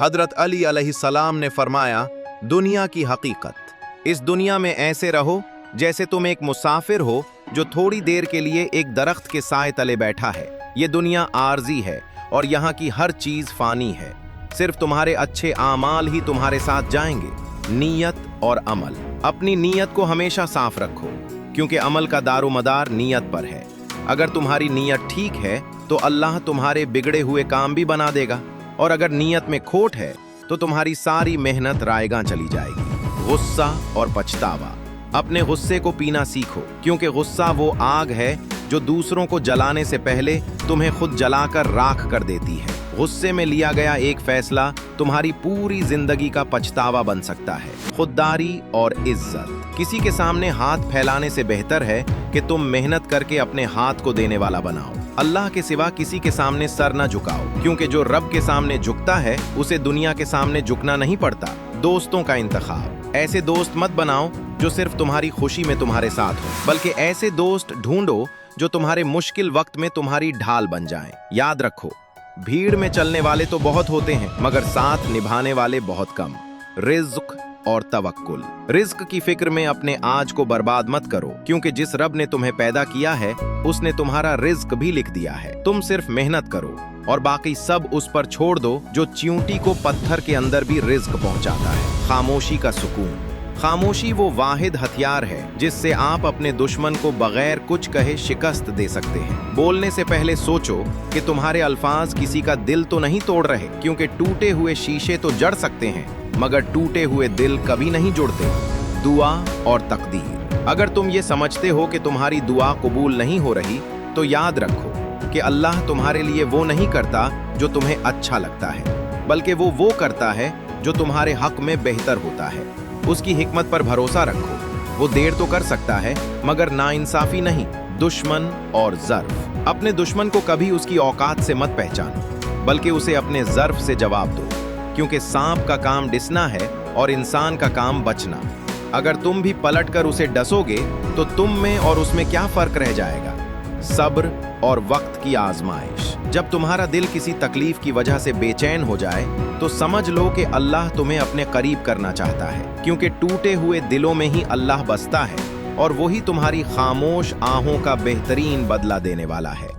हजरत अली अलैहिस्सलाम ने फरमाया, दुनिया की हकीकत, इस दुनिया में ऐसे रहो जैसे तुम एक मुसाफिर हो जो थोड़ी देर के लिए एक दरख्त के साए तले बैठा है। ये दुनिया आर्जी है और यहाँ की हर चीज फानी है। सिर्फ तुम्हारे अच्छे आमाल ही तुम्हारे साथ जाएंगे। नीयत और अमल, अपनी नीयत को हमेशा साफ रखो क्योंकि अमल का दारोमदार नीयत पर है। अगर तुम्हारी नीयत ठीक है तो अल्लाह तुम्हारे बिगड़े हुए काम भी बना देगा, और अगर नीयत में खोट है तो तुम्हारी सारी मेहनत रायगां चली जाएगी। गुस्सा और पछतावा, अपने गुस्से को पीना सीखो क्योंकि गुस्सा वो आग है जो दूसरों को जलाने से पहले तुम्हें खुद जलाकर राख कर देती है। गुस्से में लिया गया एक फैसला तुम्हारी पूरी जिंदगी का पछतावा बन सकता है। खुददारी और इज्जत, किसी के सामने हाथ फैलाने से बेहतर है कि तुम मेहनत करके अपने हाथ को देने वाला बनाओ। अल्लाह के सिवा किसी के सामने सर न झुकाओ क्योंकि जो रब के सामने झुकता है उसे दुनिया के सामने झुकना नहीं पड़ता। दोस्तों का इंतखाब, ऐसे दोस्त मत बनाओ जो सिर्फ तुम्हारी खुशी में तुम्हारे साथ हो, बल्कि ऐसे दोस्त ढूंढो जो तुम्हारे मुश्किल वक्त में तुम्हारी ढाल बन जाएं। याद रखो, भीड़ में चलने वाले तो बहुत होते हैं मगर साथ निभाने वाले बहुत कम। रिज्क और तवक्कुल, रिज्क की फिक्र में अपने आज को बर्बाद मत करो क्योंकि जिस रब ने तुम्हें पैदा किया है उसने तुम्हारा रिज्क भी लिख दिया है। तुम सिर्फ मेहनत करो और बाकी सब उस पर छोड़ दो जो चींटी को पत्थर के अंदर भी रिज्क पहुंचाता है। खामोशी का सुकून, खामोशी वो वाहिद हथियार है जिससे आप अपने दुश्मन को बगैर कुछ कहे शिकस्त दे सकते हैं। बोलने से पहले सोचो कि तुम्हारे अल्फाज किसी का दिल तो नहीं तोड़ रहे, क्योंकि टूटे हुए शीशे तो जड़ सकते हैं मगर टूटे हुए दिल कभी नहीं जुड़ते। दुआ और तकदीर, अगर तुम ये समझते हो कि तुम्हारी दुआ कबूल नहीं हो रही तो याद रखो कि अल्लाह तुम्हारे लिए वो नहीं करता जो तुम्हें अच्छा लगता है, बल्कि वो करता है जो तुम्हारे हक में बेहतर होता है। उसकी हिकमत पर भरोसा रखो, वो देर तो कर सकता है मगर नाइंसाफी नहीं। दुश्मन और ज़र्फ, अपने दुश्मन को कभी उसकी औकात से मत पहचानो बल्कि उसे अपने ज़र्फ से जवाब दो, क्योंकि सांप का काम डिसना है और इंसान का काम बचना। अगर तुम भी पलटकर उसे डसोगे तो तुम में और उसमें क्या फर्क रह जाएगा। सब्र और वक्त की आजमाइश, जब तुम्हारा दिल किसी तकलीफ की वजह से बेचैन हो जाए तो समझ लो कि अल्लाह तुम्हें अपने करीब करना चाहता है, क्योंकि टूटे हुए दिलों में ही अल्लाह बसता है और वही तुम्हारी खामोश आहों का बेहतरीन बदला देने वाला है।